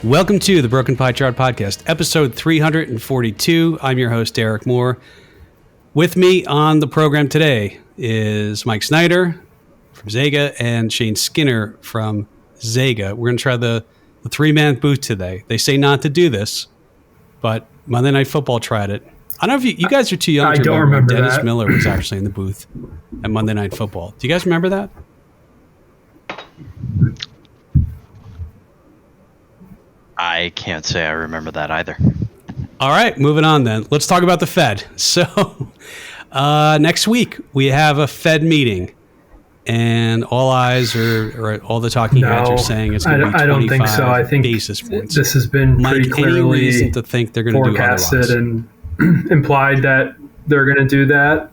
Welcome to the Broken Pie Chart Podcast, episode 342. I'm your host, Derek Moore. With me on the program today is Mike Snyder from Zega and Shane Skinner from Zega. We're going to try the three-man booth today. They say not to do this, but Monday Night Football tried it. I don't know if you guys are too young to remember Dennis Miller was actually in the booth at Monday Night Football. Do you guys remember that? I can't say I remember that either. All right, moving on then. Let's talk about the Fed. So next week we have a Fed meeting, and all eyes or all the talking heads are saying it's going to be 25 don't think so. I think basis points. This has been pretty clearly any reason to think they're going to do otherwise? And implied that they're going to do that.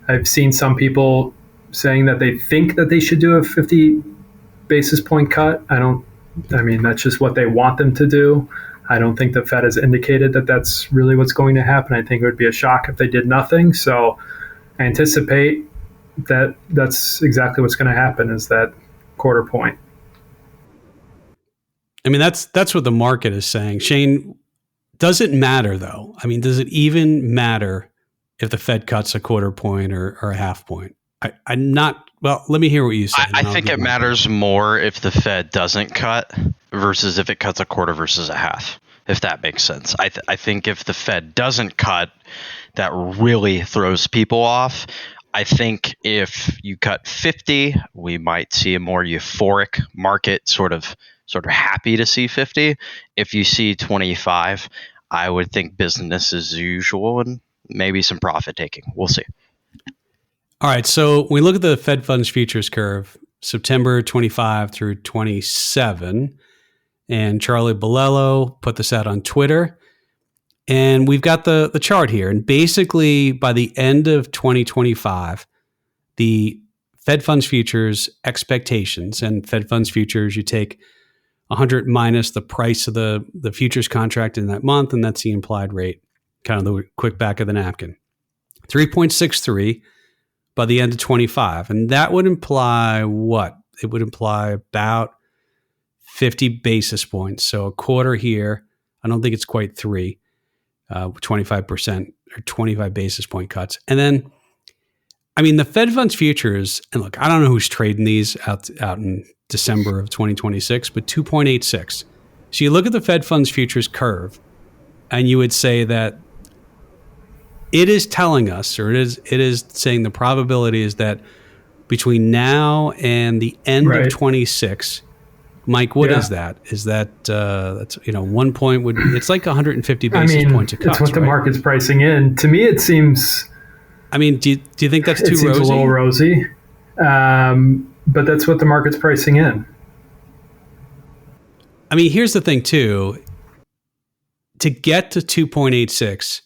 I've seen some people saying that they think that they should do a 50 basis point cut. I mean, that's just what they want them to do. I don't think the Fed has indicated that that's really what's going to happen. I think it would be a shock if they did nothing. So I anticipate that that's exactly what's going to happen, is that quarter point. I mean, that's what the market is saying. Shane, does it matter, though? I mean, does it even matter if the Fed cuts a quarter point or a half point? I'm not. Well, let me hear what you say. I think it matters more if the Fed doesn't cut versus if it cuts a quarter versus a half, if that makes sense. I think if the Fed doesn't cut, that really throws people off. I think if you cut 50, we might see a more euphoric market, sort of happy to see 50. If you see 25, I would think business as usual and maybe some profit taking. We'll see. All right, so we look at the Fed funds futures curve, September 25 through 27, and Charlie Bolello put this out on Twitter, and we've got the chart here. And basically, by the end of 2025, the Fed funds futures expectations, and Fed funds futures, you take 100 minus the price of the futures contract in that month, and that's the implied rate, kind of the quick back of the napkin, 3.63. by the end of 25. And that would imply what? It would imply about 50 basis points. So a quarter here. I don't think it's quite 25% or 25 basis point cuts. And then, I mean, the Fed funds futures, and look, I don't know who's trading these out in December of 2026, but 2.86. So you look at the Fed funds futures curve, and you would say that it is telling us, or it is saying the probability is that between now and the end of 26, Mike, what is that? Is that that's 1 point would it's like 150 basis points of cuts? It's what the market's pricing in. To me, it seems. I mean, do you think that's too rosy? It seems a little rosy, but that's what the market's pricing in. I mean, here's the thing too. To get to 2.86.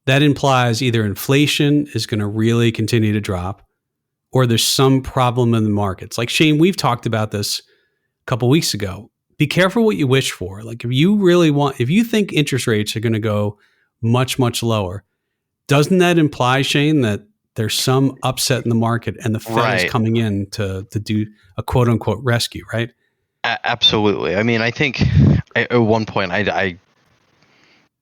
That implies either inflation is going to really continue to drop, or there's some problem in the markets. Like Shane, we've talked about this a couple weeks ago. Be careful what you wish for. Like if you think interest rates are going to go much, much lower, doesn't that imply, Shane, that there's some upset in the market and the Fed is coming in to do a quote unquote rescue, right? Absolutely. I mean, I think at one point I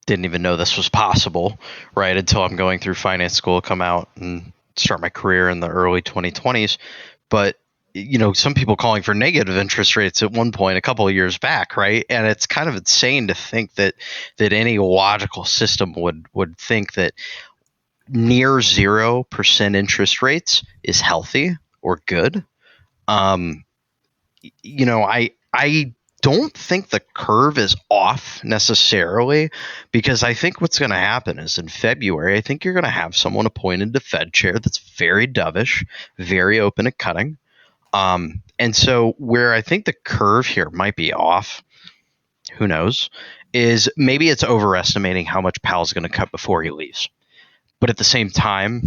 didn't even know this was possible, right? Until I'm going through finance school, come out and start my career in the early 2020s. But, some people calling for negative interest rates at one point a couple of years back, right? And it's kind of insane to think that any logical system would think that near 0% interest rates is healthy or good. I don't think the curve is off necessarily, because I think what's going to happen is in February, I think you're going to have someone appointed to Fed chair that's very dovish, very open at cutting. And so where I think the curve here might be off, who knows, is maybe it's overestimating how much Powell's going to cut before he leaves. But at the same time,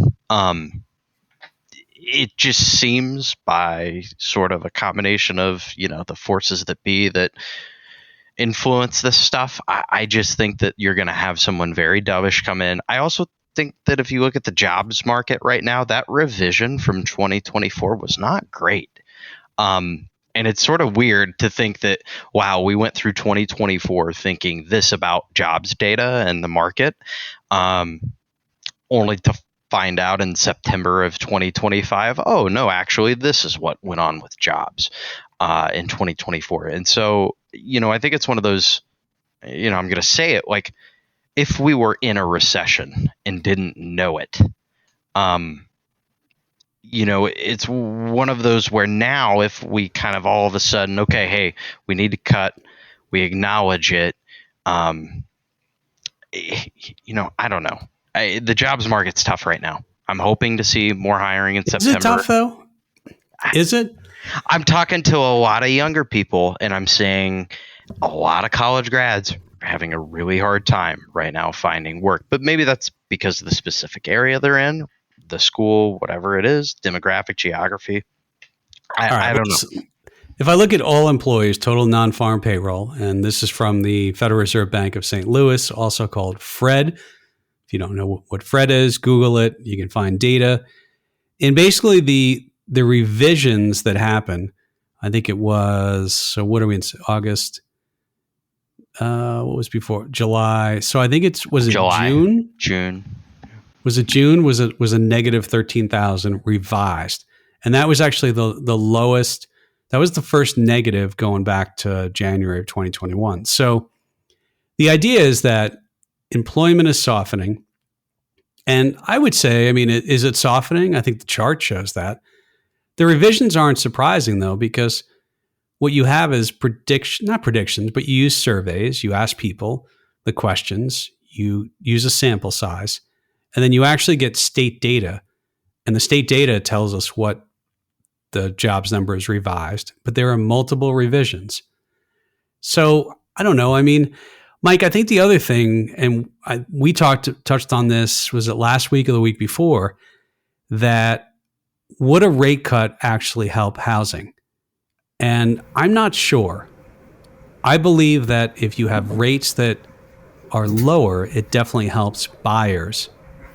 it just seems by sort of a combination of, the forces that be that influence this stuff. I just think that you're going to have someone very dovish come in. I also think that if you look at the jobs market right now, that revision from 2024 was not great. And it's sort of weird to think that, wow, we went through 2024 thinking this about jobs data and the market, only to find out in September of 2025, oh, no, actually, this is what went on with jobs in 2024. And so, I think it's one of those, I'm going to say it, like, if we were in a recession and didn't know it, it's one of those where now if we kind of all of a sudden, okay, hey, we need to cut, we acknowledge it. I don't know. The jobs market's tough right now. I'm hoping to see more hiring in September. Is it tough though? Is it? I'm talking to a lot of younger people, and I'm seeing a lot of college grads having a really hard time right now finding work. But maybe that's because of the specific area they're in, the school, whatever it is, demographic, geography. I don't know. If I look at all employees, total non-farm payroll, and this is from the Federal Reserve Bank of St. Louis, also called FRED. If you don't know what FRED is, Google it. You can find data. And basically the revisions that happen, I think it was, so what are we in August? What was before? July. So I think was it June? June. Was it June? Was a negative 13,000 revised. And that was actually the lowest. That was the first negative going back to January of 2021. So the idea is that employment is softening. And I would say, is it softening? I think the chart shows that. The revisions aren't surprising, though, because what you have is not predictions, but you use surveys, you ask people the questions, you use a sample size, and then you actually get state data. And the state data tells us what the jobs number is revised, but there are multiple revisions. So I don't know. Mike, I think the other thing, and we touched on this, was it last week or the week before, that would a rate cut actually help housing? And I'm not sure. I believe that if you have rates that are lower, it definitely helps buyers.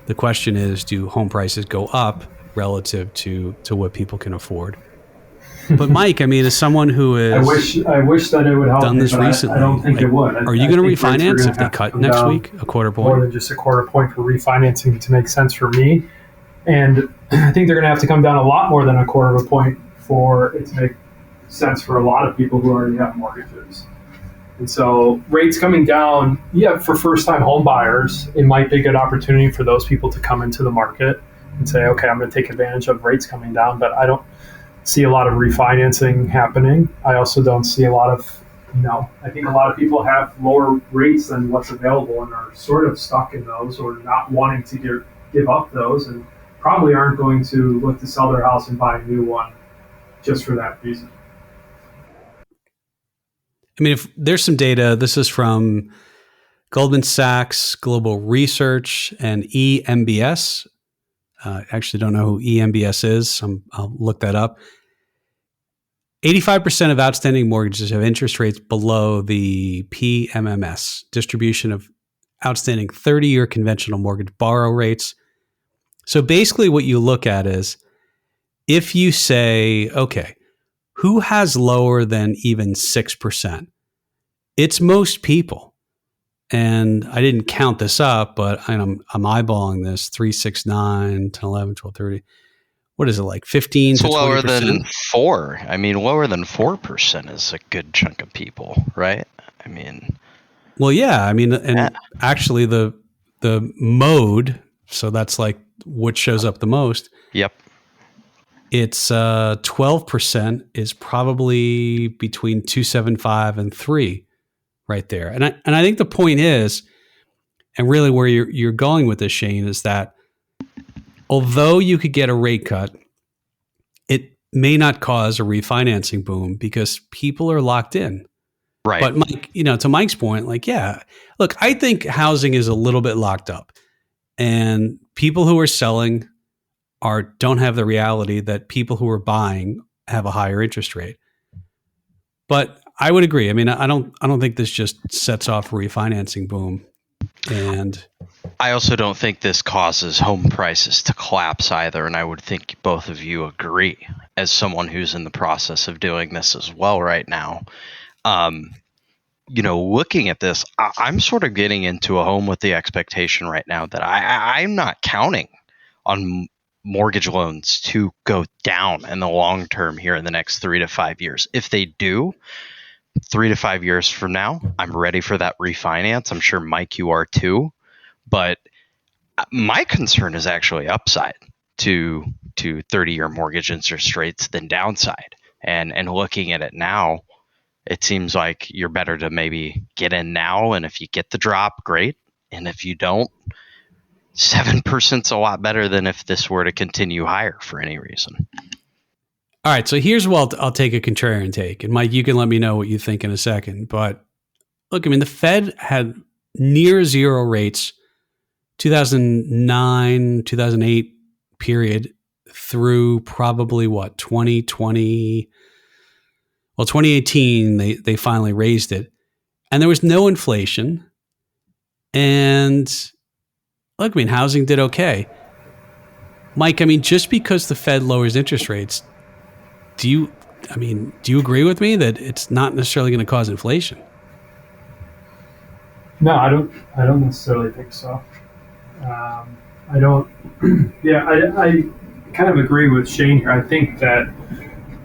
The question is, do home prices go up relative to what people can afford? But Mike, as someone who is, I wish that it would help. Done this recently. I don't think it would. Are you going to refinance if they cut next week a quarter point? More than just a quarter point for refinancing to make sense for me. And I think they're going to have to come down a lot more than a quarter of a point for it to make sense for a lot of people who already have mortgages. And so rates coming down, for first-time home buyers, it might be a good opportunity for those people to come into the market and say, okay, I'm going to take advantage of rates coming down, but I don't see a lot of refinancing happening. I also don't see a lot of, I think a lot of people have lower rates than what's available and are sort of stuck in those or not wanting to give up those and probably aren't going to look to sell their house and buy a new one just for that reason. If there's some data, this is from Goldman Sachs Global Research and EMBS. Actually don't know who EMBS is. I'll look that up. 85% of outstanding mortgages have interest rates below the PMMS, distribution of outstanding 30-year conventional mortgage borrow rates. So basically what you look at is if you say, okay, who has lower than even 6%? It's most people. And I didn't count this up, but I'm eyeballing this 3, 6, 9, 10, 11, 12, 30. What is it, like 15 to 20%? Lower than 4. Lower than 4% is a good chunk of people, right? Well, yeah. Actually the mode, so that's like what shows up the most. Yep. It's 12% is probably between 275 and 3 right there. And I think the point is, and really where you're going with this, Shane, is that although you could get a rate cut, it may not cause a refinancing boom because people are locked in. Right. But Mike, to Mike's point, look, I think housing is a little bit locked up, and people who are selling don't have the reality that people who are buying have a higher interest rate. But I would agree. I don't think this just sets off a refinancing boom. And I also don't think this causes home prices to collapse either, and I would think both of you agree, as someone who's in the process of doing this as well right now. Looking at this, I'm sort of getting into a home with the expectation right now that I'm not counting on mortgage loans to go down in the long term here in the next 3 to 5 years. If they do, 3 to 5 years from now, I'm ready for that refinance. I'm sure, Mike, you are too. But my concern is actually upside to 30-year mortgage interest rates than downside. And looking at it now, it seems like you're better to maybe get in now. And if you get the drop, great. And if you don't, 7% is a lot better than if this were to continue higher for any reason. all right, so here's what I'll take a contrarian take. And Mike, you can let me know what you think in a second. But look, I mean, the Fed had near zero rates 2009, 2008 period through probably 2020. Well, 2018, they finally raised it. And there was no inflation. And look, I mean, housing did okay. Mike, I mean, just because the Fed lowers interest rates, do you agree with me that it's not necessarily going to cause inflation? No, I don't necessarily think so. I don't. Yeah, I kind of agree with Shane here. I think that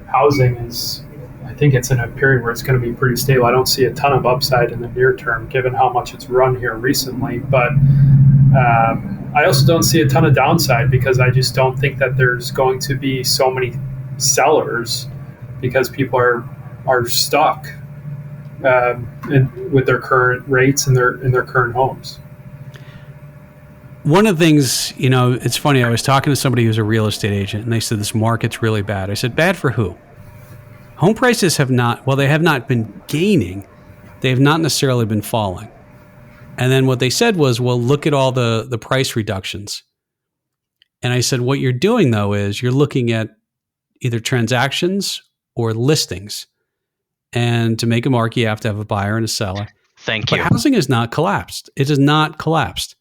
housing is. I think it's in a period where it's going to be pretty stable. I don't see a ton of upside in the near term, given how much it's run here recently. But I also don't see a ton of downside because I just don't think that there's going to be so many sellers because people are stuck with their current rates and their current homes. One of the things, it's funny. I was talking to somebody who's a real estate agent, and they said this market's really bad. I said, bad for who? Home prices have not been gaining. They have not necessarily been falling. And then what they said was, well, look at all the price reductions. And I said, what you're doing, though, is you're looking at either transactions or listings. And to make a market, you have to have a buyer and a seller. Thank you. But housing has not collapsed. It has not collapsed.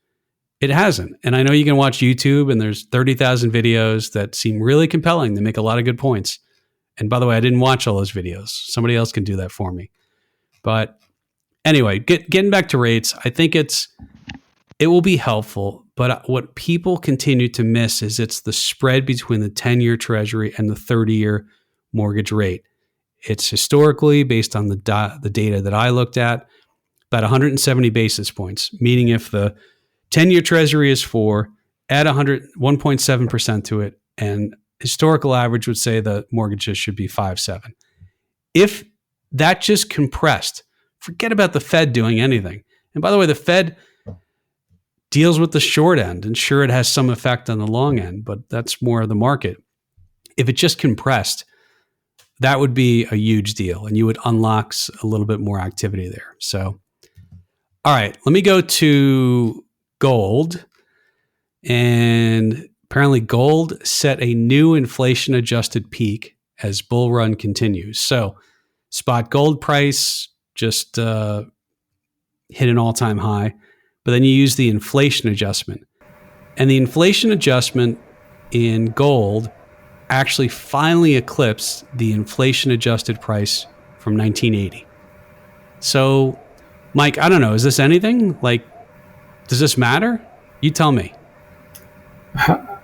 It hasn't. And I know you can watch YouTube, and there's 30,000 videos that seem really compelling. They make a lot of good points. And by the way, I didn't watch all those videos. Somebody else can do that for me. But anyway, getting back to rates, I think it will be helpful. But what people continue to miss is it's the spread between the 10-year Treasury and the 30-year mortgage rate. It's historically, based on the data that I looked at, about 170 basis points, meaning if the 10-year Treasury is 4, add 1.7% to it, and historical average would say the mortgages should be 5.7. If that just compressed, forget about the Fed doing anything. And by the way, the Fed deals with the short end, and sure, it has some effect on the long end, but that's more of the market. If it just compressed, that would be a huge deal, and you would unlock a little bit more activity there. So, all right, let me go to gold. And apparently gold set a new inflation-adjusted peak as bull run continues. So spot gold price just hit an all-time high, but then you use the inflation adjustment. And the inflation adjustment in gold actually finally eclipsed the inflation-adjusted price from 1980. So, Mike, I don't know, is this anything? Like, does this matter? You tell me.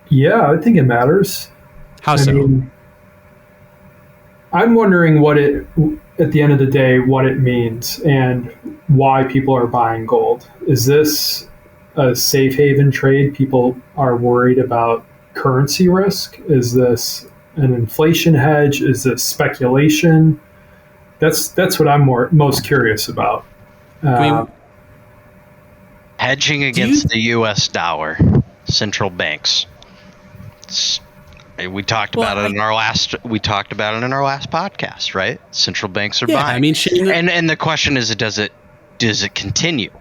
Yeah, I think it matters. How so? I'm wondering at the end of the day, what it means and why people are buying gold. Is this a safe haven trade? People are worried about currency risk. Is this an inflation hedge? Is this speculation? That's what I'm most curious about. Hedging against the U.S. dollar, central banks. We talked about it in our last podcast, right? Central banks are buying. I mean, and the question is, does it continue?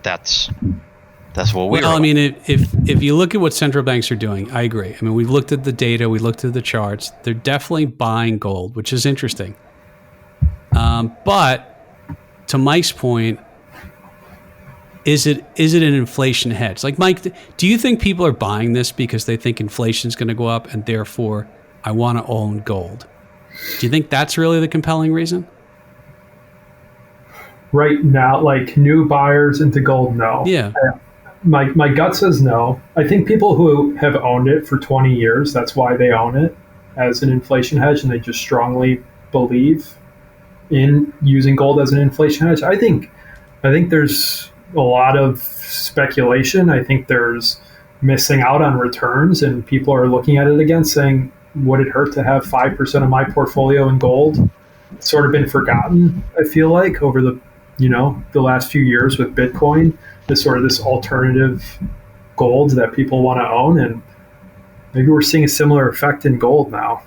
That's what we. Well, I mean, if you look at what central banks are doing, I agree. I mean, we've looked at the data, we looked at the charts. They're definitely buying gold, which is interesting. But to Mike's point, is it an inflation hedge? Like, Mike, do you think people are buying this because they think inflation is going to go up and therefore I want to own gold? Do you think that's really the compelling reason? Right now, like new buyers into gold, no. Yeah. My gut says no. I think people who have owned it for 20 years, that's why they own it as an inflation hedge, and they just strongly believe in using gold as an inflation hedge. I think there's a lot of speculation. I think there's missing out on returns, and people are looking at it again saying, would it hurt to have 5% of my portfolio in gold? It's sort of been forgotten, I feel like, over the last few years with Bitcoin, this alternative gold that people want to own, and maybe we're seeing a similar effect in gold now.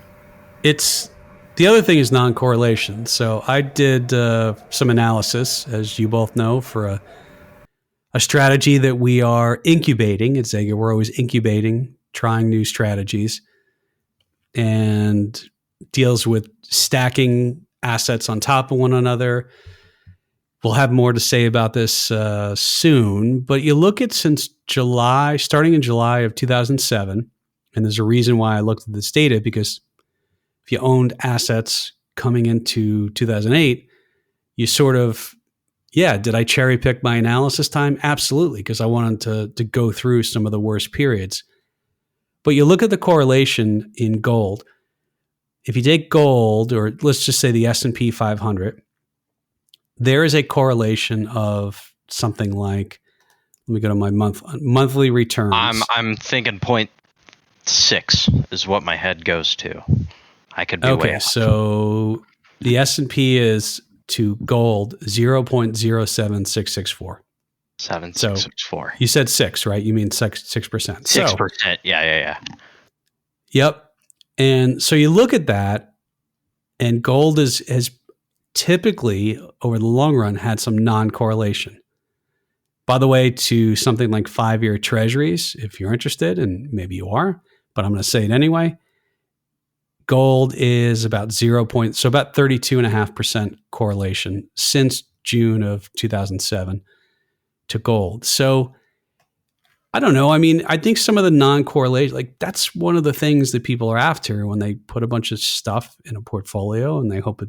It's the other thing is non-correlation. So I did some analysis, as you both know, for a strategy that we are incubating at Zega. We're always incubating, trying new strategies, and deals with stacking assets on top of one another. We'll have more to say about this soon, but you look at since July, starting in July of 2007, and there's a reason why I looked at this data, because if you owned assets coming into 2008, you sort of, did I cherry pick my analysis time? Absolutely, because I wanted to go through some of the worst periods. But you look at the correlation in gold. If you take gold, or let's just say the S&P 500, there is a correlation of something like, let me go to my monthly returns. I'm thinking 0.6 is what my head goes to. I could be way off. So the S&P is to gold 0.07664. 7664. You said 6, right? You mean 6%. 6%. Yeah. Yep. And so you look at that, and gold has typically, over the long run, had some non-correlation. By the way, to something like 5-year treasuries, if you're interested, and maybe you are, but I'm going to say it anyway, gold is about about 32.5% correlation since June of 2007 to gold. So I don't know. I mean, I think some of the non-correlation, like that's one of the things that people are after when they put a bunch of stuff in a portfolio and they hope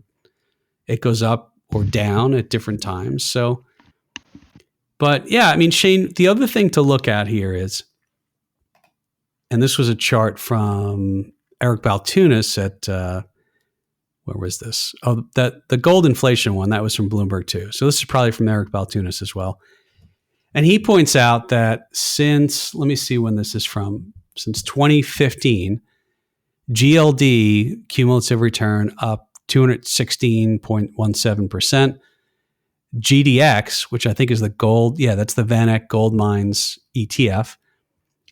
it goes up or down at different times. So, but yeah, I mean, Shane, the other thing to look at here is, and this was a chart from Eric Baltunis at, where was this? Oh, the gold inflation one, that was from Bloomberg too. So this is probably from Eric Baltunis as well. And he points out that since, let me see when this is from, since 2015, GLD, cumulative return, up 216.17%. GDX, which I think is the gold, that's the VanEck Gold Mines ETF,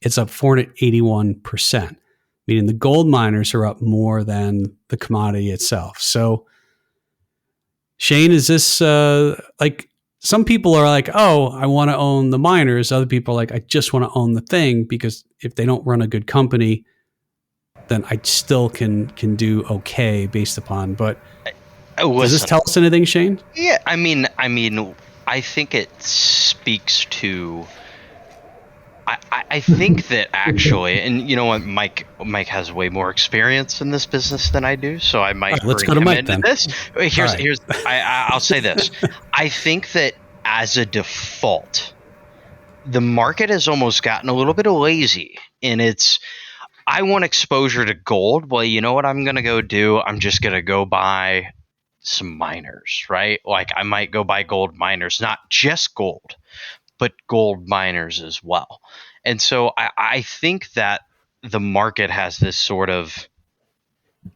it's up 481%, meaning the gold miners are up more than the commodity itself. So, Shane, is this like, some people are like, oh, I want to own the miners. Other people are like, I just want to own the thing, because if they don't run a good company, then I still can do okay based upon. But does this tell us anything, Shane? Yeah, I mean, I think it speaks to. I think that actually, and you know what, Mike has way more experience in this business than I do, so I might let's go to Mike then. This. I'll say this. I think that as a default, the market has almost gotten a little bit lazy in its. I want exposure to gold. Well, you know what I'm going to go do? I'm just going to go buy some miners, right? Like I might go buy gold miners, not just gold, but gold miners as well. And so I think that the market has this sort of,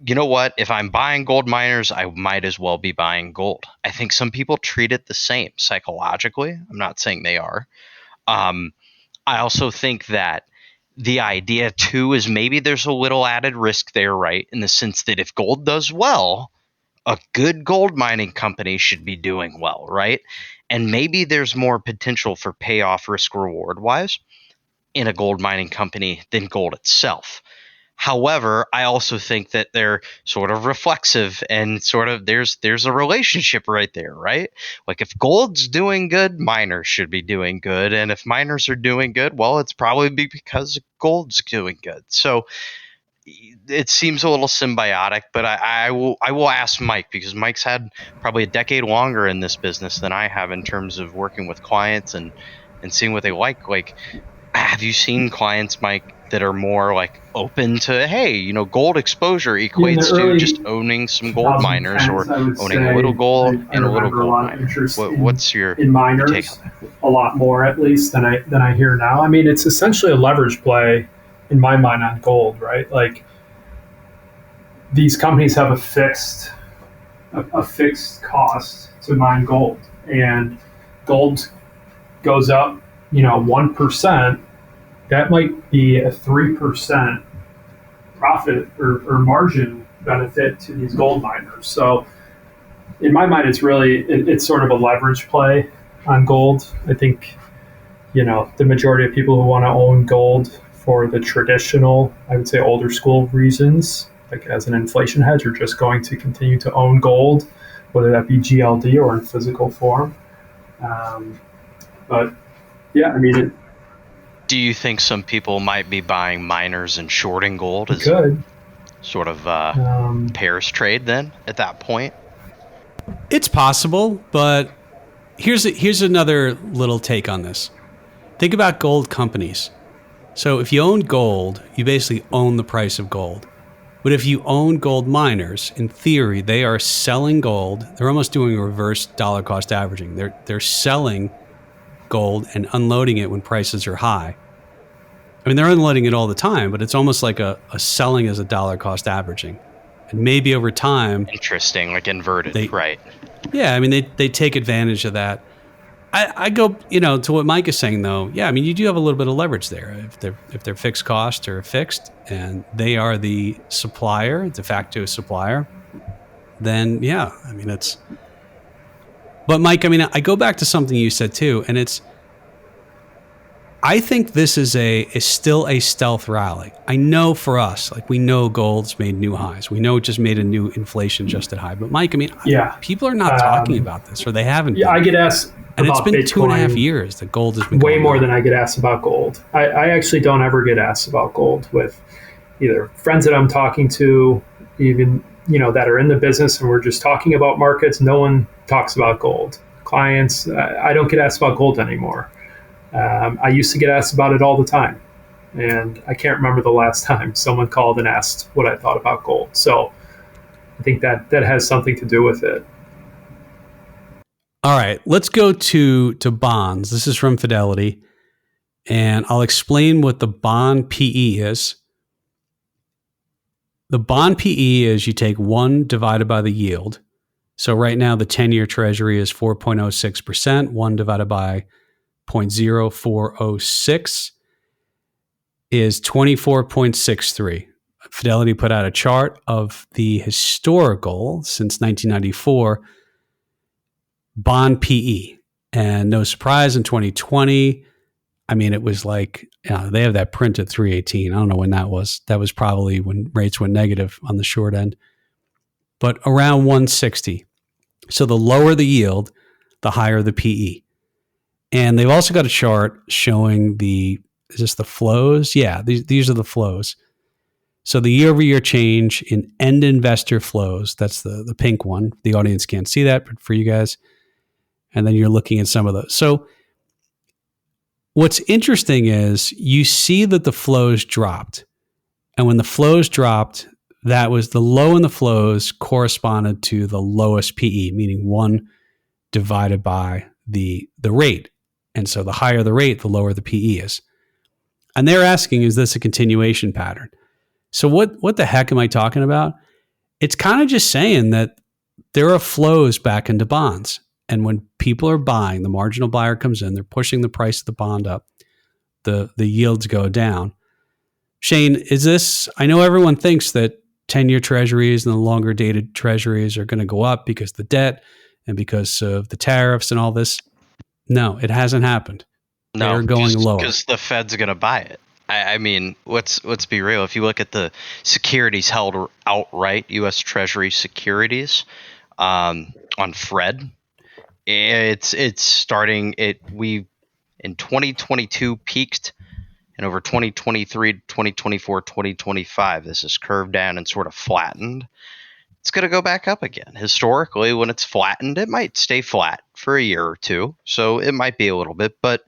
you know what, if I'm buying gold miners, I might as well be buying gold. I think some people treat it the same psychologically. I'm not saying they are. I also think that the idea too is maybe there's a little added risk there, right? In the sense that if gold does well, a good gold mining company should be doing well, right? And maybe there's more potential for payoff risk reward wise in a gold mining company than gold itself. However, I also think that they're sort of reflexive and sort of there's a relationship right there, right? Like if gold's doing good, miners should be doing good. And if miners are doing good, well, it's probably because gold's doing good. So it seems a little symbiotic, but I will ask Mike, because Mike's had probably a decade longer in this business than I have in terms of working with clients and seeing what they like. Like, have you seen clients, Mike, that are more like open to, hey, you know, gold exposure equates to just owning some gold miners or owning a little gold and a little gold miner? What's your in miners take on that? a lot more, at least, than I hear now. I mean, it's essentially a leverage play in my mind on gold, right? Like these companies have a fixed cost to mine gold, and gold goes up, 1%. That might be a 3% profit or margin benefit to these gold miners. So in my mind, it's sort of a leverage play on gold. I think, the majority of people who want to own gold for the traditional, I would say older school reasons, like as an inflation hedge, are just going to continue to own gold, whether that be GLD or in physical form. But yeah, I mean, do you think some people might be buying miners and shorting gold as sort of pairs trade then at that point? It's possible, but here's another little take on this. Think about gold companies. So if you own gold, you basically own the price of gold. But if you own gold miners, in theory, they are selling gold. They're almost doing reverse dollar cost averaging. They're selling gold and unloading it when prices are high. I mean, they're unloading it all the time, but it's almost like a selling as a dollar cost averaging. And maybe over time... Interesting, like inverted, right. Yeah, I mean, they take advantage of that. I go, to what Mike is saying, though. Yeah, I mean, you do have a little bit of leverage there. If their fixed costs are fixed and they are the supplier, de facto supplier, then yeah, I mean, it's... But Mike, I mean, I go back to something you said too, and it's... I think this is still a stealth rally. I know for us, like we know gold's made new highs. We know it just made a new inflation adjusted high. But Mike, I mean, people are not talking about this, or they haven't. Yeah, I get asked and about it's been Bitcoin 2.5 years that gold has been way more down. than I get asked about gold. I actually don't ever get asked about gold with either friends that I'm talking to, even that are in the business, and we're just talking about markets. No one talks about gold. Clients, I don't get asked about gold anymore. I used to get asked about it all the time, and I can't remember the last time someone called and asked what I thought about gold. So I think that has something to do with it. All right, let's go to bonds. This is from Fidelity, and I'll explain what the bond PE is. The bond PE is you take 1 divided by the yield. So right now the 10-year Treasury is 4.06%, 1 divided by 0.0406 is 24.63. Fidelity put out a chart of the historical, since 1994, bond PE. And no surprise, in 2020, I mean, it was like, they have that print at 318. I don't know when that was. That was probably when rates went negative on the short end. But around 160. So the lower the yield, the higher the PE. And they've also got a chart showing is this the flows? Yeah, these are the flows. So the year-over-year change in end investor flows, that's the pink one. The audience can't see that, but for you guys. And then you're looking at some of those. So what's interesting is you see that the flows dropped. And when the flows dropped, that was the low in the flows corresponded to the lowest PE, meaning 1 divided by the rate. And so the higher the rate, the lower the PE is. And they're asking, is this a continuation pattern? So what the heck am I talking about? It's kind of just saying that there are flows back into bonds. And when people are buying, the marginal buyer comes in, they're pushing the price of the bond up, the yields go down. Shane, is this, I know everyone thinks that 10-year treasuries and the longer dated treasuries are going to go up because of the debt and because of the tariffs and all this. No, it hasn't happened. No, they're going lower because the Fed's going to buy it. I mean, let's be real. If you look at the securities held outright, U.S. Treasury securities on Fred, it's starting. We in 2022 peaked, and over 2023, 2024, 2025, this is curved down and sort of flattened. It's going to go back up again. Historically, when it's flattened, it might stay flat for a year or two. So it might be a little bit, but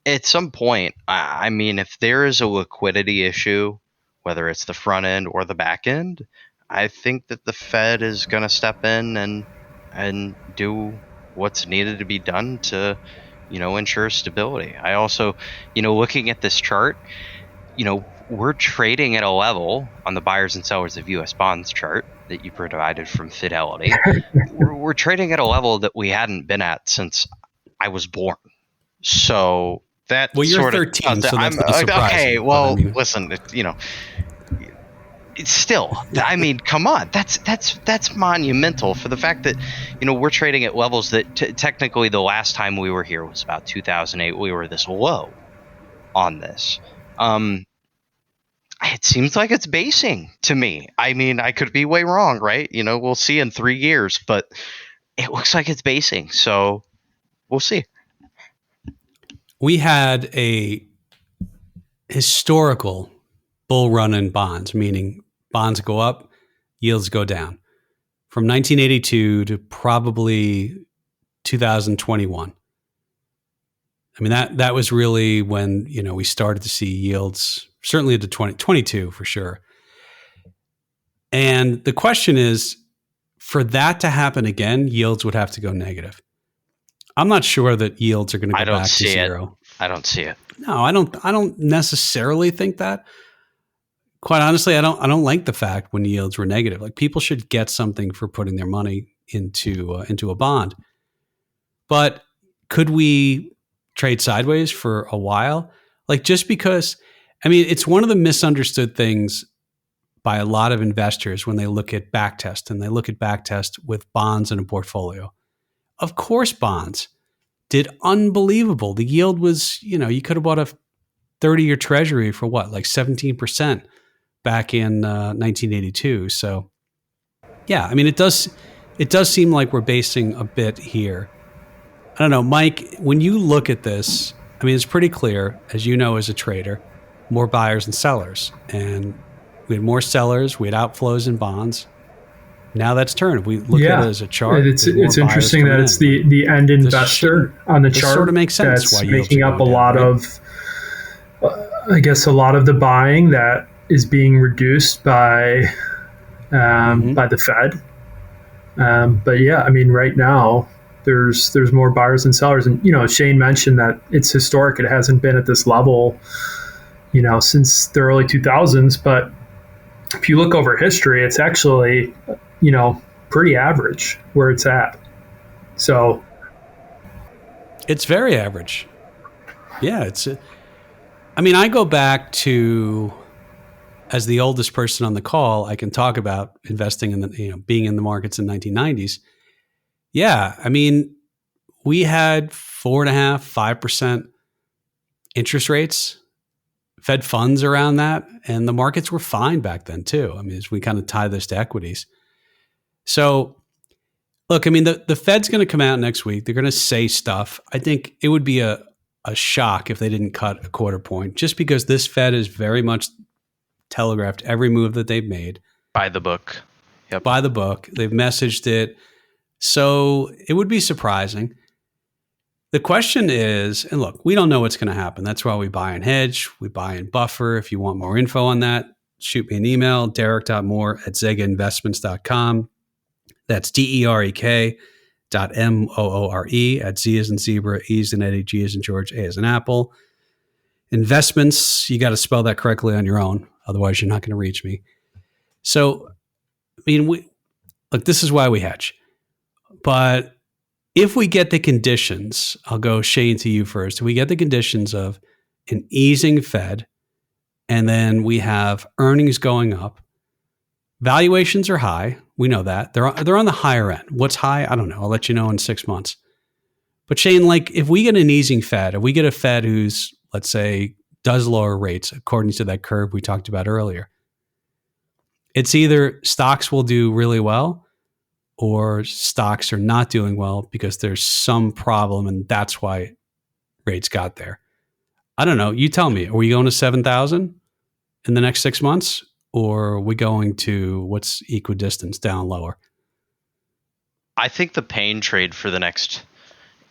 at some point, I mean, if there is a liquidity issue, whether it's the front end or the back end, I think that the Fed is going to step in and do what's needed to be done to, ensure stability. I also, looking at this chart, we're trading at a level on the buyers and sellers of U.S. bonds chart that you provided from Fidelity. we're trading at a level that we hadn't been at since I was born. So that you're 13, so that's not surprising. Okay, well, listen, it's still, I mean, come on, that's monumental for the fact that we're trading at levels that technically the last time we were here was about 2008. We were this low on this. It seems like it's basing to me. I mean, I could be way wrong, right? We'll see in 3 years, but it looks like it's basing. So we'll see. We had a historical bull run in bonds, meaning bonds go up, yields go down, from 1982 to probably 2021. I mean, that was really when, we started to see yields, certainly to 2022 for sure. And the question is, for that to happen again, yields would have to go negative. I'm not sure that yields are going to go back to zero. I don't see it. No, I don't necessarily think that. Quite honestly, I don't like the fact when yields were negative. Like, people should get something for putting their money into a bond. But could we trade sideways for a while? Like, just because, I mean, it's one of the misunderstood things by a lot of investors when they look at backtest, and they look at backtest with bonds in a portfolio. Of course, bonds did unbelievable. The yield was, you could have bought a 30-year treasury for what, like 17% back in 1982. So, yeah, I mean, it does seem like we're basing a bit here. I don't know, Mike, when you look at this, I mean, it's pretty clear, as you know, as a trader, more buyers than sellers. And we had more sellers, we had outflows in bonds. Now that's turned. If we look at it as a chart, it's interesting that it's the end investor on the chart. Sort of makes sense. That's making up a lot of, I guess, a lot of the buying that is being reduced by the Fed. But yeah, I mean, right now there's more buyers than sellers, and Shane mentioned that it's historic. It hasn't been at this level, since the early 2000s. But if you look over history, it's actually pretty average where it's at. So it's very average. Yeah, I mean, I go back to, as the oldest person on the call, I can talk about investing in the, being in the markets in the 1990s. Yeah, I mean, we had 4.5%, 5% interest rates, Fed funds around that, and the markets were fine back then too. I mean, as we kind of tie this to equities. So, look, I mean, the Fed's going to come out next week. They're going to say stuff. I think it would be a shock if they didn't cut a quarter point, just because this Fed is very much telegraphed every move that they've made. By the book. Yep. By the book. They've messaged it. So it would be surprising. The question is, and look, we don't know what's going to happen. That's why we buy and hedge. We buy and buffer. If you want more info on that, shoot me an email, derek.moore@zegainvestments.com. That's DEREK.MOORE at Z as in zebra, E as in Eddie, G as in George, A as in Apple. Investments, you got to spell that correctly on your own. Otherwise, you're not going to reach me. So, I mean, this is why we hedge. But if we get the conditions, I'll go Shane to you first. If we get the conditions of an easing Fed, and then we have earnings going up, valuations are high. We know that. They're on the higher end. What's high? I don't know. I'll let you know in 6 months. But Shane, if we get an easing Fed, if we get a Fed who's, let's say, does lower rates, according to that curve we talked about earlier, it's either stocks will do really well or stocks are not doing well because there's some problem and that's why rates got there. I don't know. You tell me. Are we going to 7,000 in the next 6 months, or are we going to what's equidistance down lower? I think the pain trade for the next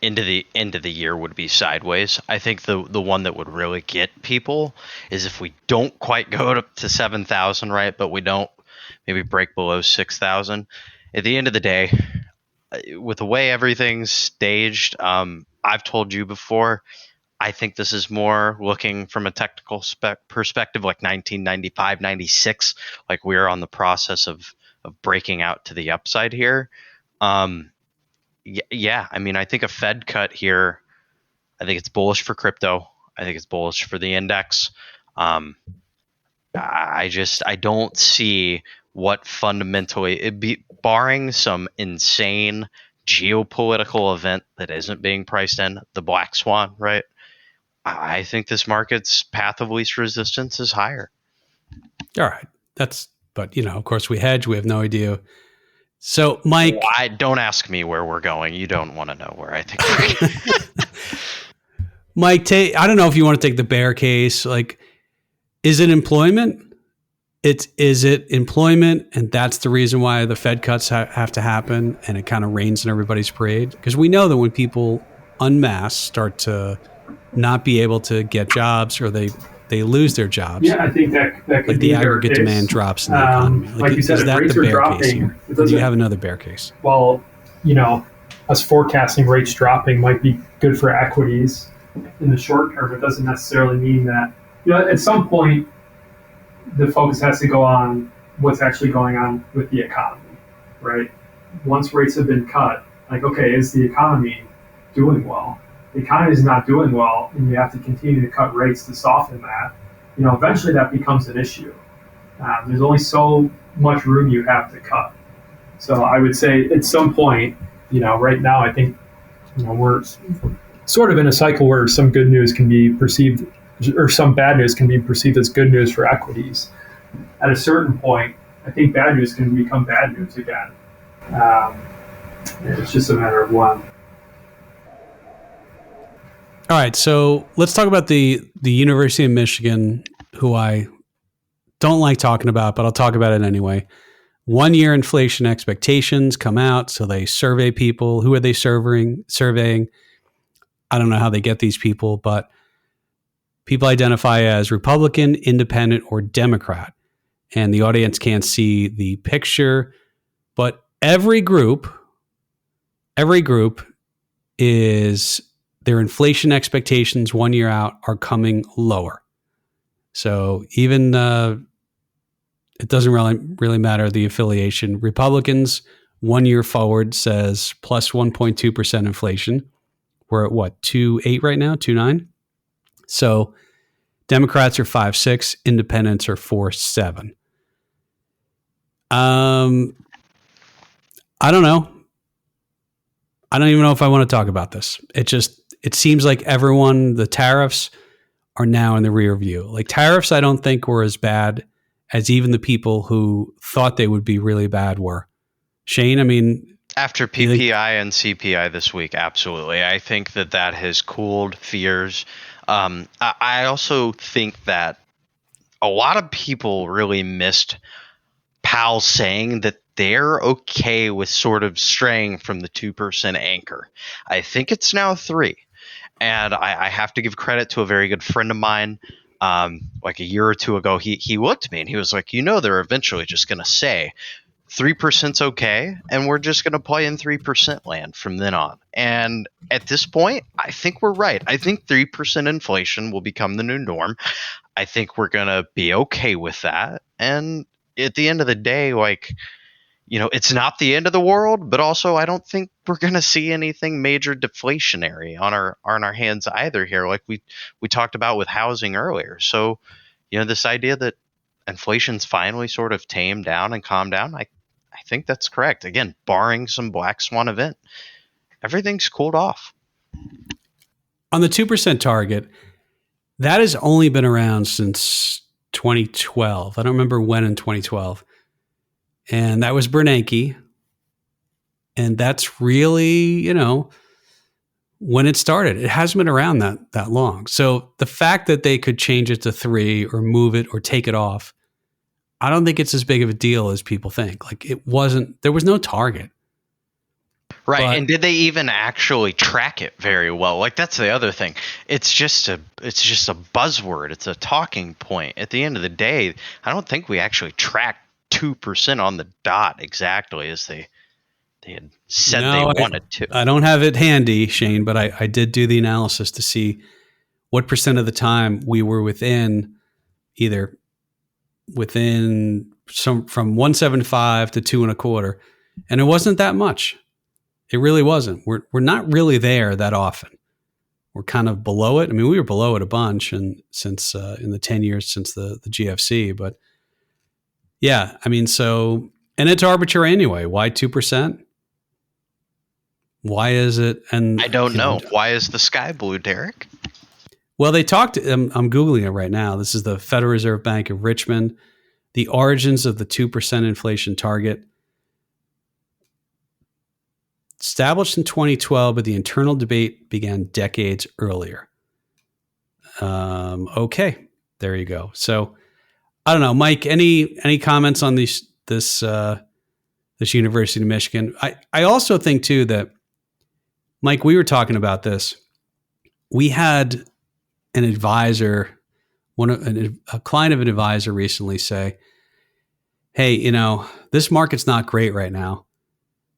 into the end of the year would be sideways. I think the one that would really get people is if we don't quite go up to 7,000, right? But we don't maybe break below 6,000. At the end of the day, with the way everything's staged, I've told you before, I think this is more looking from a technical perspective, like 1995, 96, like we're on the process of breaking out to the upside here. Yeah, I mean, I think a Fed cut here, I think it's bullish for crypto. I think it's bullish for the index. I don't see what fundamentally, it'd be barring some insane geopolitical event that isn't being priced in, the black swan, right? I think this market's path of least resistance is higher. All right. But of course we hedge. We have no idea. So Mike, don't ask me where we're going. You don't want to know where I think we're going. Mike, I don't know if you want to take the bear case. Like, is it employment? Is it employment? And that's the reason why the Fed cuts have to happen. And it kind of rains in everybody's parade. Because we know that when people en masse start to not be able to get jobs, or they lose their jobs. Yeah, I think that could like be the aggregate demand drops in the economy. Like you said, is if that rates the are bear dropping, case here? Or do you have another bear case? Well, us forecasting rates dropping might be good for equities in the short term. It doesn't necessarily mean that, at some point, the focus has to go on what's actually going on with the economy, right? Once rates have been cut, like, okay, is the economy doing well? The economy is not doing well, and you have to continue to cut rates to soften that. Eventually that becomes an issue. There's only so much room you have to cut. So I would say at some point, right now, I think, we're sort of in a cycle where some good news can be perceived, or some bad news can be perceived as good news for equities. At a certain point, I think bad news can become bad news again. It's just a matter of when. All right, so let's talk about the University of Michigan, who I don't like talking about, but I'll talk about it anyway. 1 year inflation expectations come out, so they survey people. Who are they surveying? I don't know how they get these people, but people identify as Republican, Independent, or Democrat. And the audience can't see the picture, but every group is their inflation expectations 1 year out are coming lower. So even it doesn't really matter the affiliation. Republicans 1 year forward says plus 1.2% inflation. We're at what, 2.8 right now, 2.9? So Democrats are 5.6, independents are 4.7. I don't know. I don't even know if I want to talk about this. It seems like the tariffs are now in the rear view. Like tariffs, I don't think were as bad as even the people who thought they would be really bad were. Shane, I mean, after PPI and CPI this week, absolutely. I think that has cooled fears. I also think that a lot of people really missed Powell saying that they're okay with sort of straying from the 2% anchor. I think it's now 3%. And I have to give credit to a very good friend of mine. Like a year or two ago, he looked at me and he was like, they're eventually just going to say 3%'s okay, and we're just going to play in 3% land from then on. And at this point, I think we're right. I think 3% inflation will become the new norm. I think we're going to be okay with that. And at the end of the day, it's not the end of the world, but also I don't think we're going to see anything major deflationary on our hands either here, like we talked about with housing earlier. So, this idea that inflation's finally sort of tamed down and calmed down, I think that's correct. Again, barring some black swan event, everything's cooled off. On the 2% target, that has only been around since 2012. I don't remember when in 2012. And that was Bernanke. And that's really, when it started. It hasn't been around that long. So the fact that they could change it to 3 or move it or take it off, I don't think it's as big of a deal as people think. Like there was no target. Right. But, and did they even actually track it very well? Like, that's the other thing. It's just a buzzword. It's a talking point. At the end of the day, I don't think we actually tracked 2% on the dot exactly as they had said they wanted to. I don't have it handy, Shane, but I did do the analysis to see what percent of the time we were within some from 175 to 2.25, and it wasn't that much. It really wasn't. We're not really there that often. We're kind of below it. I mean, we were below it a bunch, and since in the 10 years since the GFC, but yeah, I mean, so, and it's arbitrary anyway. Why 2%? Why is it? And I don't know. Why is the sky blue, Derek? Well, they talked. I'm Googling it right now. This is the Federal Reserve Bank of Richmond. The origins of the 2% inflation target. Established in 2012, but the internal debate began decades earlier. Okay, there you go. So I don't know, Mike. Any comments on this University of Michigan? I also think too that, Mike, we were talking about this. We had an advisor, a client of an advisor recently say, "Hey, this market's not great right now,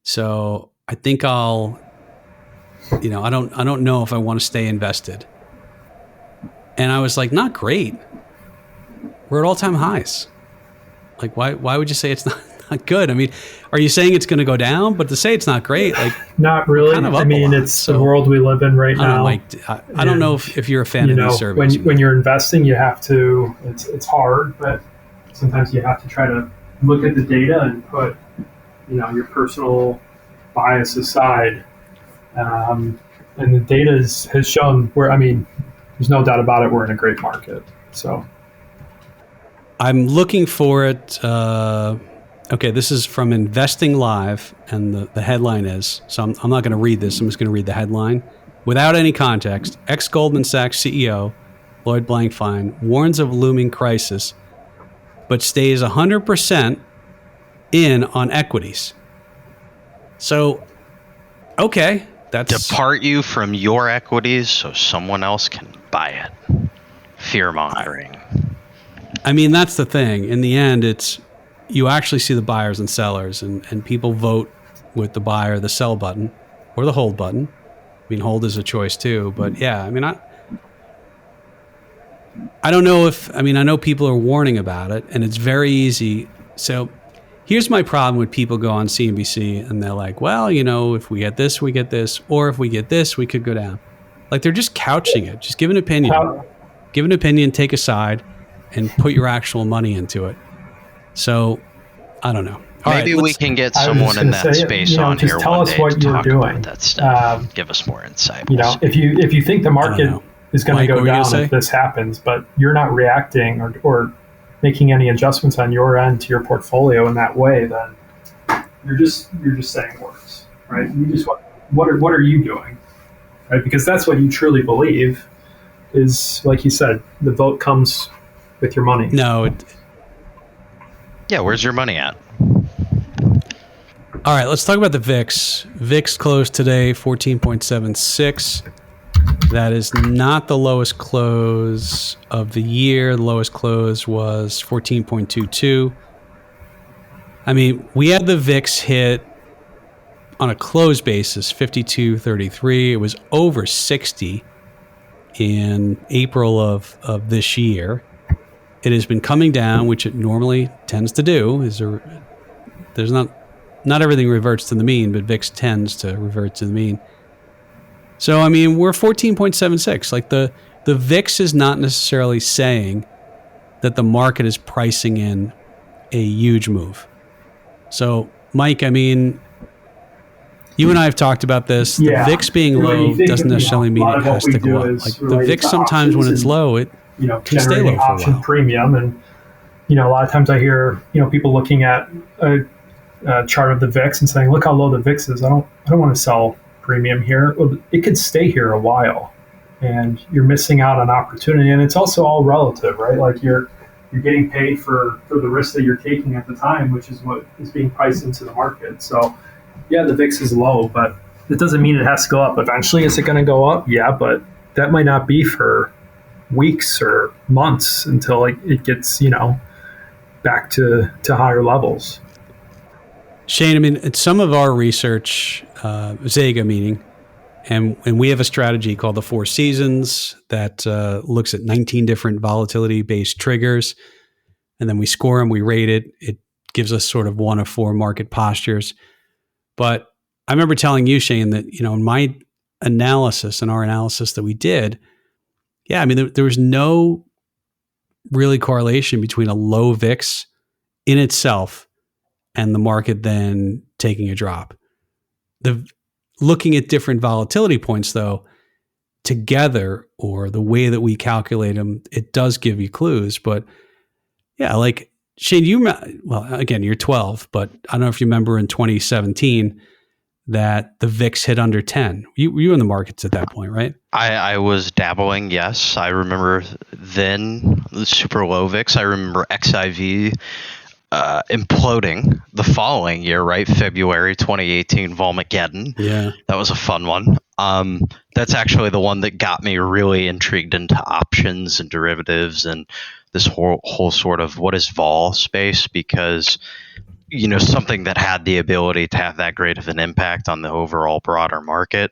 so I think I don't know if I want to stay invested." And I was like, "Not great. We're at all-time highs. Like, why would you say it's not good? I mean, are you saying it's going to go down? But to say it's not great, like, not really. Kind of I mean, it's the world we live in right now. I don't know if you're a fan of these surveys. When you're investing, you have to. It's hard, but sometimes you have to try to look at the data and put, your personal bias aside. And the data has shown there's no doubt about it. We're in a great market. So I'm looking for it. Okay, this is from Investing Live, and the headline is, so I'm not going to read this. I'm just going to read the headline. Without any context, ex-Goldman Sachs CEO Lloyd Blankfein warns of looming crisis, but stays 100% in on equities. So, okay, that's... Depart you from your equities so someone else can buy it. Fear mongering. I mean, that's the thing. In the end, you actually see the buyers and sellers, and people vote with the buy or the sell button or the hold button. I mean, hold is a choice too, but yeah, I mean, I don't know I know people are warning about it, and it's very easy. So here's my problem with people go on CNBC and they're like, well, if we get this, we get this, or if we get this, we could go down. Like, they're just couching it. Just give an opinion. Give an opinion, take a side, and put your actual money into it. So, I don't know. Maybe we can get someone in that space on here one day to talk about that stuff. Give us more insight. If you think the market is going to go down if this happens, but you're not reacting or making any adjustments on your end to your portfolio in that way, then you're just saying words, right? What are you doing, right? Because that's what you truly believe is, like you said, the vote comes with your money. No. Yeah, where's your money at? All right, let's talk about the VIX. VIX closed today 14.76. That is not the lowest close of the year. The lowest close was 14.22. I mean, we had the VIX hit on a close basis, 52.33. It was over 60 in April of this year. It has been coming down, which it normally tends to do. There's not everything reverts to the mean, but VIX tends to revert to the mean. So, I mean, we're 14.76. Like, the VIX is not necessarily saying that the market is pricing in a huge move. So, Mike, I mean, You and I have talked about this. The VIX being low doesn't necessarily mean it has to go up. Like the VIX sometimes when it's low, it can stay low for a option while. Premium. And, a lot of times I hear, people looking at a chart of the VIX and saying, look how low the VIX is. I don't want to sell premium here. Well, it could stay here a while and you're missing out on opportunity. And it's also all relative, right? Like you're getting paid for the risk that you're taking at the time, which is what is being priced into the market. So yeah, the VIX is low, but it doesn't mean it has to go up. Eventually, is it going to go up? Yeah, but that might not be for weeks or months until it gets, back to higher levels. Shane, I mean, in some of our research, Zega meaning, and we have a strategy called the 4 Seasons that looks at 19 different volatility-based triggers, and then we score them, we rate it. It gives us sort of 1 of 4 market postures. But I remember telling you, Shane, that, in my analysis and our analysis that we did, yeah, I mean, there was no really correlation between a low VIX in itself and the market then taking a drop. Looking at different volatility points, though, together, or the way that we calculate them, it does give you clues. But yeah, like Shane, again, you're 12, but I don't know if you remember in 2017 that the VIX hit under 10. You were in the markets at that point, right? I was dabbling, yes. I remember then the super low VIX. I remember XIV imploding the following year, right? February 2018, Volkswagen. Yeah. That was a fun one. That's actually the one that got me really intrigued into options and derivatives and this whole sort of what is vol space, because something that had the ability to have that great of an impact on the overall broader market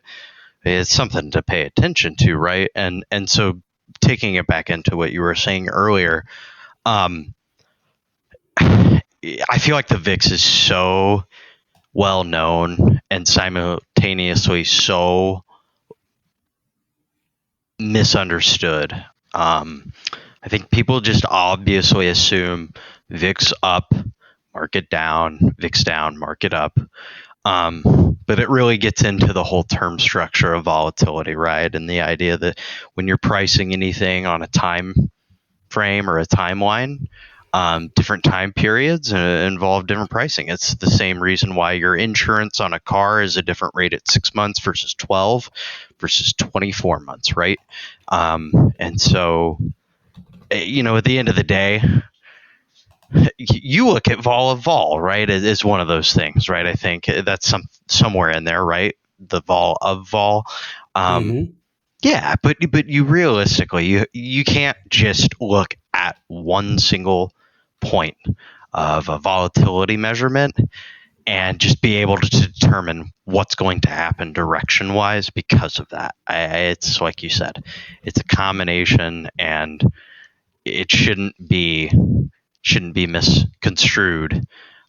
is something to pay attention to, right? And so taking it back into what you were saying earlier, I feel like the VIX is so well known and simultaneously so misunderstood. I think people just obviously assume VIX up, market down, VIX down, market up. But it really gets into the whole term structure of volatility, right? And the idea that when you're pricing anything on a time frame or a timeline, different time periods involve different pricing. It's the same reason why your insurance on a car is a different rate at 6 months versus 12 versus 24 months, right? And so, at the end of the day, you look at vol of vol, right? It is one of those things, right? I think that's somewhere in there, right? The vol of vol. Yeah, but you realistically, you can't just look at one single point of a volatility measurement and just be able to determine what's going to happen direction wise because of that. It's like you said, it's a combination, and it shouldn't be misconstrued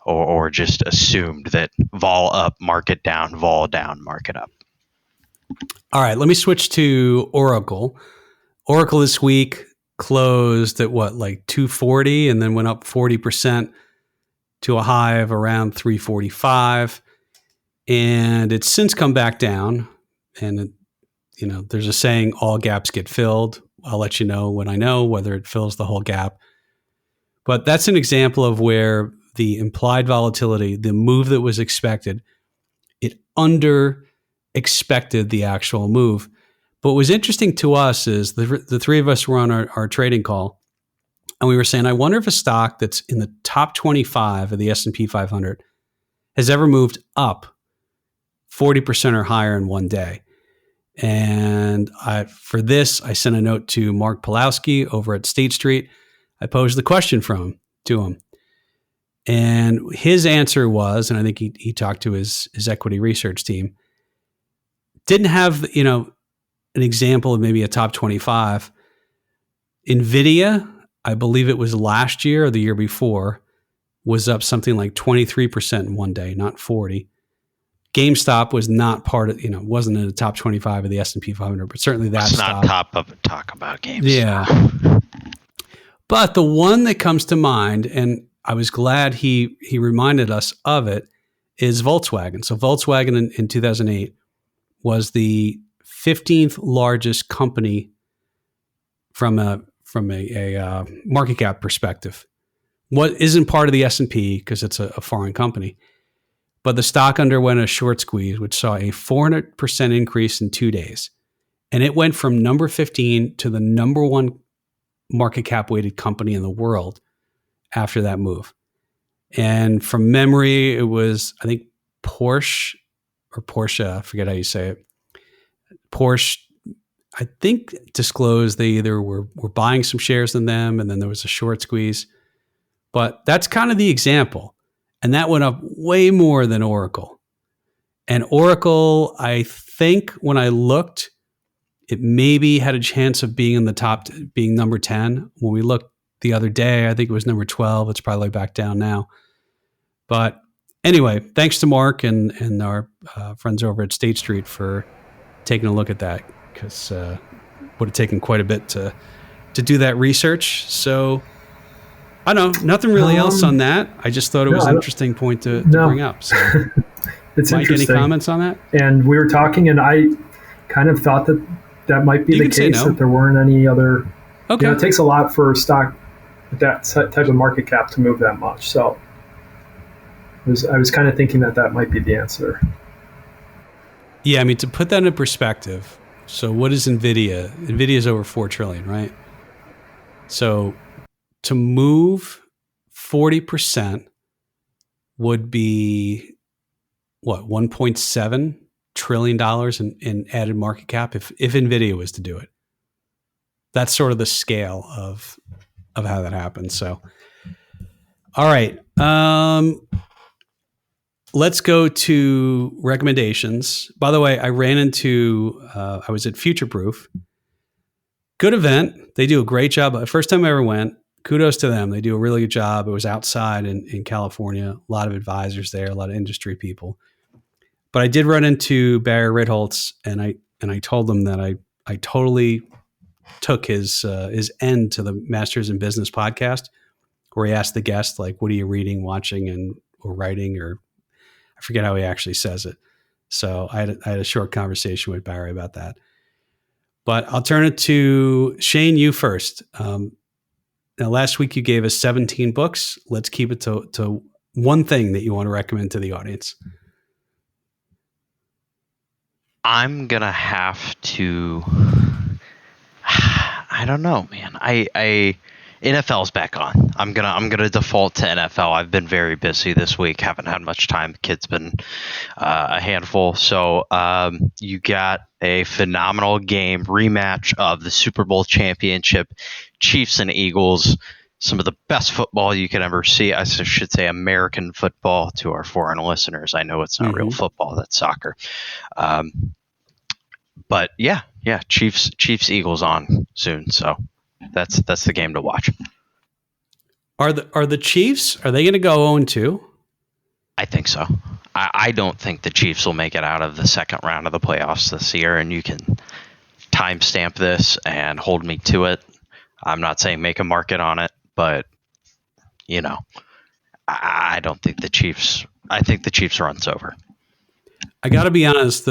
or just assumed that vol up, market down, vol down, market up. All right, let me switch to Oracle. Oracle this week closed at like 240 and then went up 40% to a high of around 345. And it's since come back down. And, there's a saying, all gaps get filled. I'll let you know when I know whether it fills the whole gap. But that's an example of where the implied volatility, the move that was expected, it under expected the actual move. But what was interesting to us is the three of us were on our trading call, and we were saying, I wonder if a stock that's in the top 25 of the S&P 500 has ever moved up 40% or higher in one day. And for this, I sent a note to Mark Pulowski over at State Street. I posed the question to him. And his answer was, and I think he talked to his equity research team, didn't have, an example of maybe a top 25. NVIDIA, I believe it was last year or the year before, was up something like 23% in one day, not 40. GameStop was not part of, wasn't in the top 25 of the S&P 500, but certainly that's not top of talk about GameStop. Yeah. But the one that comes to mind, and I was glad he reminded us of it, is Volkswagen. So Volkswagen in 2008 was the 15th largest company from a market cap perspective. What isn't part of the S&P because it's a foreign company, but the stock underwent a short squeeze, which saw a 400% increase in 2 days. And it went from number 15 to the number one market cap weighted company in the world after that move. And from memory, it was, I think, Porsche, I forget how you say it. Porsche, I think, disclosed they either were buying some shares in them, and then there was a short squeeze. But that's kind of the example. And that went up way more than Oracle. And Oracle, I think when I looked, it maybe had a chance of being in the top, being number 10. When we looked the other day, I think it was number 12. It's probably back down now. But anyway, thanks to Mark and our friends over at State Street for taking a look at that, because would have taken quite a bit to do that research. So I don't know, nothing really else on that. I just thought it was an interesting point to bring up. So, it's Mike, any comments on that? And we were talking, and I kind of thought that might be the case, that there weren't any other. Okay. It takes a lot for a stock with that type of market cap to move that much. So I was kind of thinking that might be the answer. Yeah, I mean, to put that in perspective, so what is NVIDIA? NVIDIA is over $4 trillion, right? So to move 40% would be, what, $1.7 trillion in added market cap if NVIDIA was to do it. That's sort of the scale of how that happens. So, all right. Let's go to recommendations. By the way, I ran into, I was at Future Proof. Good event. They do a great job. First time I ever went. Kudos to them. They do a really good job. It was outside in California. A lot of advisors there, a lot of industry people. But I did run into Barry Ritholtz, and I told him that I totally took his end to the Masters in Business podcast, where he asked the guest, like, what are you reading, watching, or writing, or I forget how he actually says it. So I had a short conversation with Barry about that. But I'll turn it to Shane, you first. Now, last week you gave us 17 books. Let's keep it to one thing that you want to recommend to the audience. I'm gonna have to. I don't know, man. NFL's back on. I'm gonna default to NFL. I've been very busy this week. Haven't had much time. Kid's been a handful. So you got a phenomenal game rematch of the Super Bowl championship, Chiefs and Eagles. Some of the best football you could ever see. I should say American football to our foreign listeners. I know it's not real football. That's soccer. But yeah, Chiefs Eagles on soon. So that's the game to watch. Are the Chiefs, are they going to go 0-2? I think so. I don't think the Chiefs will make it out of the second round of the playoffs this year, and you can timestamp this and hold me to it. I'm not saying make a market on it, but I don't think the Chiefs. I think the Chiefs runs over. I got to be honest.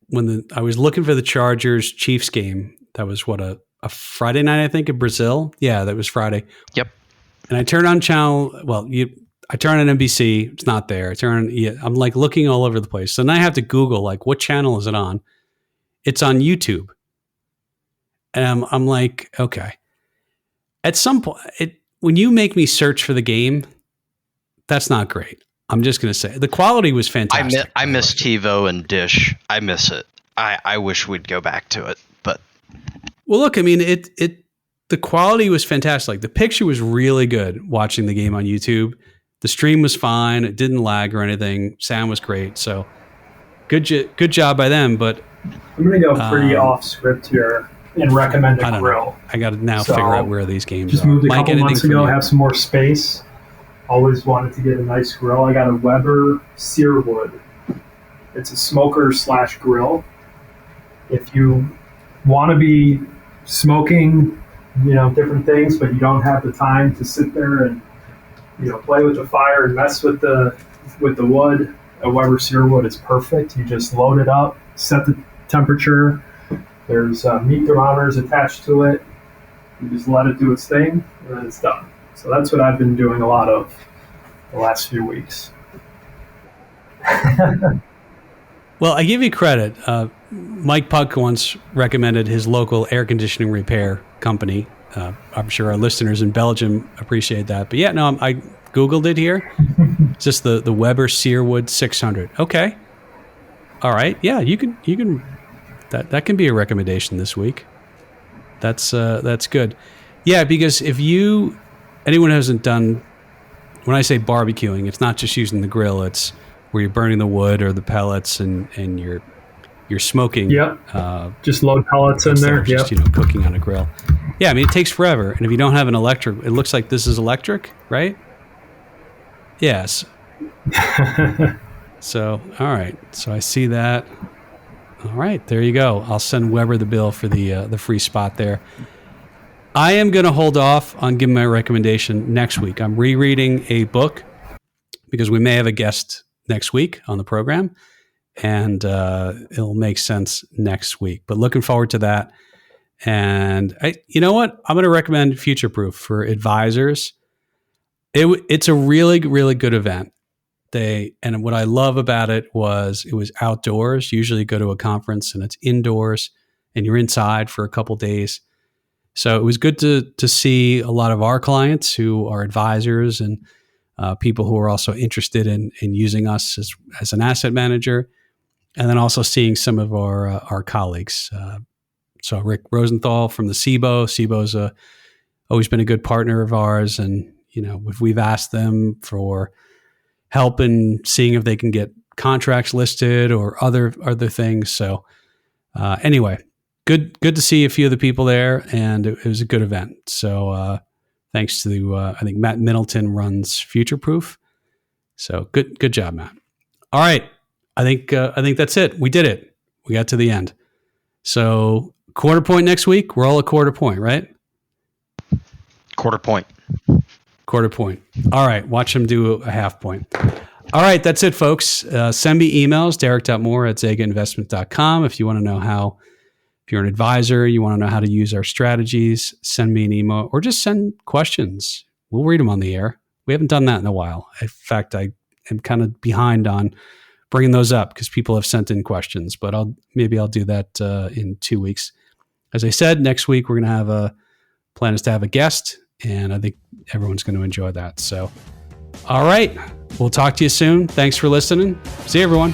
When I was looking for the Chargers Chiefs game, that was a Friday night, I think, in Brazil. Yeah, that was Friday. Yep. And I turned on I turn on NBC. It's not there. I'm like looking all over the place. So then I have to Google, like, what channel is it on? It's on YouTube. And I'm like, okay. At some point, when you make me search for the game, that's not great. I'm just going to say the quality was fantastic. I miss TiVo and Dish. I miss it. I wish we'd go back to it, but. Well, look, I mean, the quality was fantastic. The picture was really good watching the game on YouTube. The stream was fine. It didn't lag or anything. Sound was great. So good job by them. But I'm going to go pretty off script here and recommend a grill. I got to now figure out where these games just are. Moved a couple months ago, have some more space. Always wanted to get a nice grill. I got a Weber Searwood. It's a smoker / grill. If you want to be smoking, different things, but you don't have the time to sit there and, play with the fire and mess with the wood, a Weber Searwood is perfect. You just load it up, set the temperature. There's meat thermometers attached to it. You just let it do its thing, and then it's done. So that's what I've been doing a lot of the last few weeks. Well, I give you credit. Mike Puck once recommended his local air conditioning repair company. I'm sure our listeners in Belgium appreciate that. But yeah, no, I Googled it here. It's just the Weber Searwood 600. Okay. All right. Yeah, you can that can be a recommendation this week. That's good. Yeah, because if anyone who hasn't done, when I say barbecuing, it's not just using the grill. It's where you're burning the wood or the pellets and you're smoking. Yep. Just load pellets in there. Just cooking on a grill. Yeah, I mean it takes forever. And if you don't have an electric, it looks like this is electric, right? Yes. So all right. So I see that. All right, there you go. I'll send Weber the bill for the free spot there. I am going to hold off on giving my recommendation next week. I'm rereading a book because we may have a guest next week on the program, and it'll make sense next week. But looking forward to that. And you know what? I'm going to recommend Future Proof for advisors. It's a really, really good event. And what I love about it was outdoors. Usually you go to a conference and it's indoors and you're inside for a couple days. So it was good to see a lot of our clients who are advisors and people who are also interested in using us as an asset manager, and then also seeing some of our colleagues. So Rick Rosenthal from the SIBO. SIBO's always been a good partner of ours, and if we've asked them for help in seeing if they can get contracts listed or other things. So anyway, good to see a few of the people there, and it was a good event. So thanks to I think Matt Middleton runs Future Proof. So good job, Matt. All right, I think that's it. We did it. We got to the end. So quarter point next week. We're all a quarter point, right? Quarter point. All right. Watch him do a half point. All right. That's it, folks. Send me emails, derek.moore@zegainvestment.com. If you want to know if you're an advisor, you want to know how to use our strategies, send me an email or just send questions. We'll read them on the air. We haven't done that in a while. In fact, I am kind of behind on bringing those up because people have sent in questions, but maybe I'll do that in 2 weeks. As I said, next week, we're going to have plan is to have a guest. And I think everyone's going to enjoy that. So, all right. We'll talk to you soon. Thanks for listening. See you, everyone.